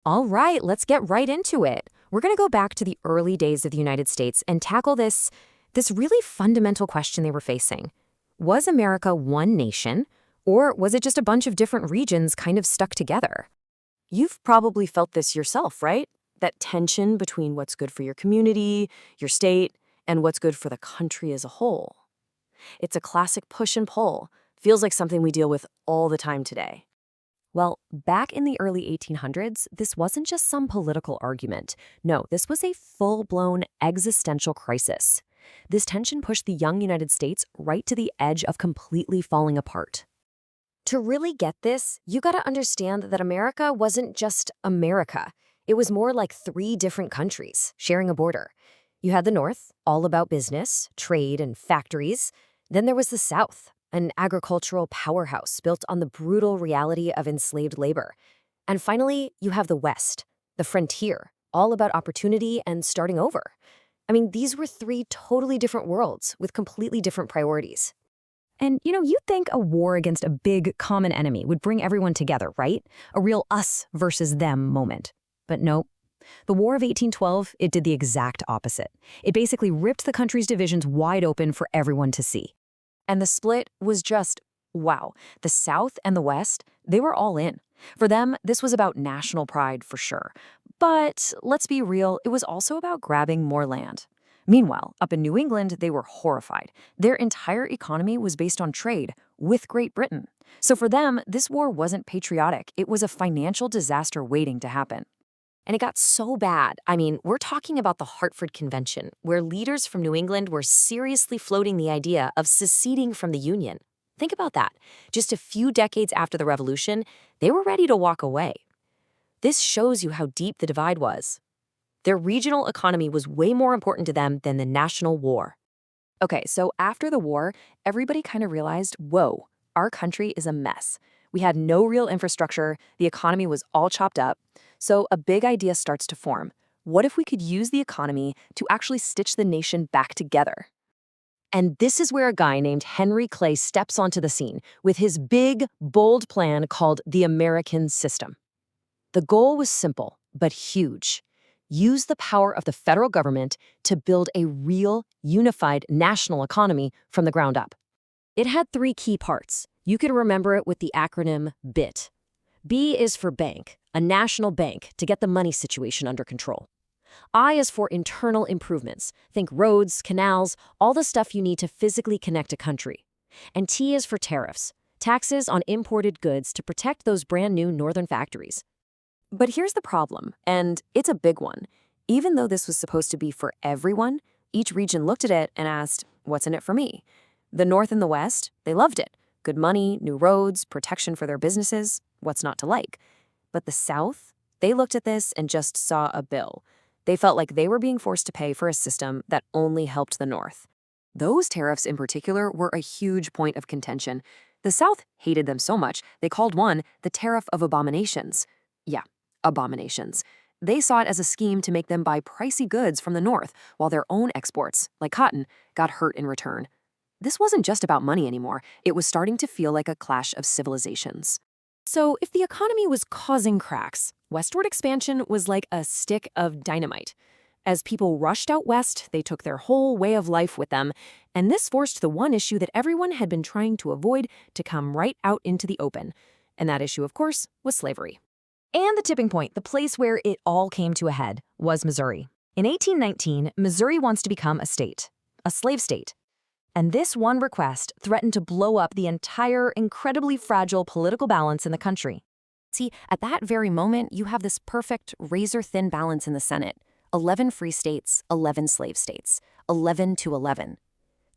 All right, let's get right into it. We're going to go back to the early days of the United States and tackle this really fundamental question they were facing. Was America one nation, or was it just a bunch of different regions kind of stuck together? You've probably felt this yourself, right? That tension between what's good for your community, your state, and what's good for the country as a whole. It's a classic push and pull. Feels like something we deal with all the time today. Well, back in the early 1800s, this wasn't just some political argument. No, this was a full-blown existential crisis. This tension pushed the young United States right to the edge of completely falling apart. To really get this, you gotta understand that America wasn't just America. It was more like three different countries sharing a border. You had the North, all about business, trade, and factories. Then there was the South, an agricultural powerhouse built on the brutal reality of enslaved labor. And finally, you have the West, the frontier, all about opportunity and starting over. I mean, these were three totally different worlds with completely different priorities. And, you'd think a war against a big common enemy would bring everyone together, right? A real us versus them moment. But nope. The War of 1812, it did the exact opposite. It basically ripped the country's divisions wide open for everyone to see. And the split was just, wow. The South and the West, they were all in. For them, this was about national pride for sure. But let's be real, it was also about grabbing more land. Meanwhile, up in New England, they were horrified. Their entire economy was based on trade with Great Britain. So for them, this war wasn't patriotic. It was a financial disaster waiting to happen. And it got so bad. I mean, we're talking about the Hartford Convention, where leaders from New England were seriously floating the idea of seceding from the Union. Think about that. Just a few decades after the Revolution, they were ready to walk away. This shows you how deep the divide was. Their regional economy was way more important to them than the national war. Okay, so after the war, everybody kind of realized, whoa, our country is a mess. We had no real infrastructure, the economy was all chopped up. So a big idea starts to form. What if we could use the economy to actually stitch the nation back together? And this is where a guy named Henry Clay steps onto the scene with his big, bold plan called the American System. The goal was simple, but huge. Use the power of the federal government to build a real, unified national economy from the ground up. It had three key parts. You could remember it with the acronym BIT. B is for bank, a national bank to get the money situation under control. I is for internal improvements. Think roads, canals, all the stuff you need to physically connect a country. And T is for tariffs, taxes on imported goods to protect those brand new northern factories. But here's the problem, and it's a big one. Even though this was supposed to be for everyone, each region looked at it and asked, what's in it for me? The North and the West, they loved it. Good money, new roads, protection for their businesses, what's not to like? But the South, they looked at this and just saw a bill. They felt like they were being forced to pay for a system that only helped the North. Those tariffs in particular were a huge point of contention. The South hated them so much, they called one the Tariff of Abominations. Yeah, abominations. They saw it as a scheme to make them buy pricey goods from the North, while their own exports, like cotton, got hurt in return. This wasn't just about money anymore. It was starting to feel like a clash of civilizations. So if the economy was causing cracks, westward expansion was like a stick of dynamite. As people rushed out west, they took their whole way of life with them, and this forced the one issue that everyone had been trying to avoid to come right out into the open. And that issue, of course, was slavery. And the tipping point, the place where it all came to a head, was Missouri. In 1819, Missouri wants to become a state, a slave state. And this one request threatened to blow up the entire incredibly fragile political balance in the country. See, at that very moment, you have this perfect razor-thin balance in the Senate. 11 free states, 11 slave states, 11 to 11.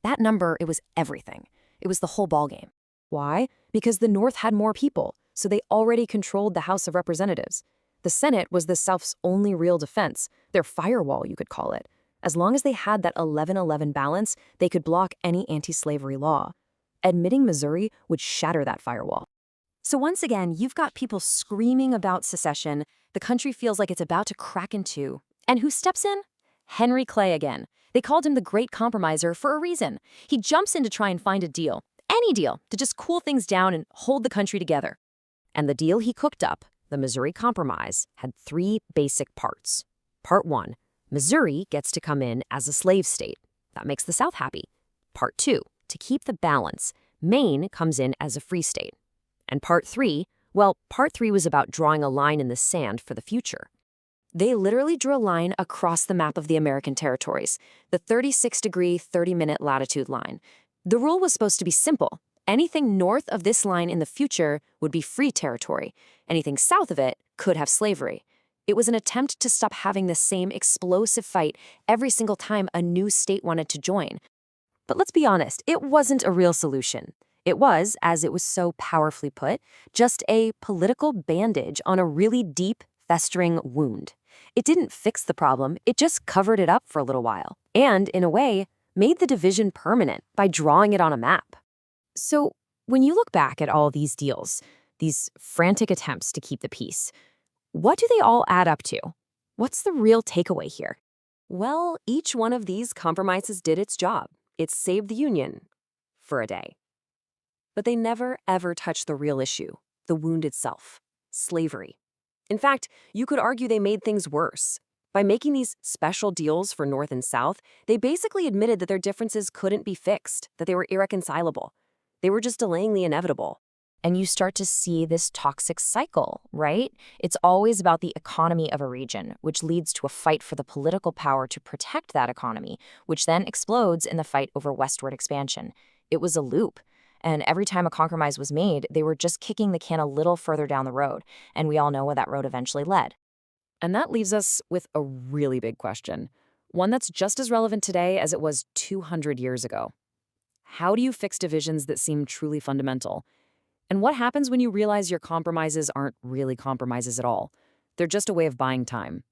That number, it was everything. It was the whole ballgame. Why? Because the North had more people, so they already controlled the House of Representatives. The Senate was the South's only real defense, their firewall, you could call it. As long as they had that 11-11 balance, they could block any anti-slavery law. Admitting Missouri would shatter that firewall. So once again, you've got people screaming about secession. The country feels like it's about to crack in two. And who steps in? Henry Clay again. They called him the Great Compromiser for a reason. He jumps in to try and find a deal, any deal, to just cool things down and hold the country together. And the deal he cooked up, the Missouri Compromise had three basic parts. Part 1, Missouri gets to come in as a slave state. That makes the South happy. Part 2, to keep the balance, Maine comes in as a free state. And Part 3, well, Part 3 was about drawing a line in the sand for the future. They literally drew a line across the map of the American territories, the 36-degree, 30-minute latitude line. The rule was supposed to be simple. Anything north of this line in the future would be free territory. Anything south of it could have slavery. It was an attempt to stop having the same explosive fight every single time a new state wanted to join. But let's be honest, it wasn't a real solution. It was, as it was so powerfully put, just a political bandage on a really deep, festering wound. It didn't fix the problem, it just covered it up for a little while. And, in a way, made the division permanent by drawing it on a map. So, when you look back at all these deals, these frantic attempts to keep the peace, what do they all add up to? What's the real takeaway here? Well, each one of these compromises did its job. It saved the Union for a day. But they never, ever touched the real issue, the wound itself, slavery. In fact, you could argue they made things worse. By making these special deals for North and South, they basically admitted that their differences couldn't be fixed, that they were irreconcilable. They were just delaying the inevitable. And you start to see this toxic cycle, right? It's always about the economy of a region, which leads to a fight for the political power to protect that economy, which then explodes in the fight over westward expansion. It was a loop. And every time a compromise was made, they were just kicking the can a little further down the road. And we all know where that road eventually led. And that leaves us with a really big question, one that's just as relevant today as it was 200 years ago. How do you fix divisions that seem truly fundamental? And what happens when you realize your compromises aren't really compromises at all? They're just a way of buying time.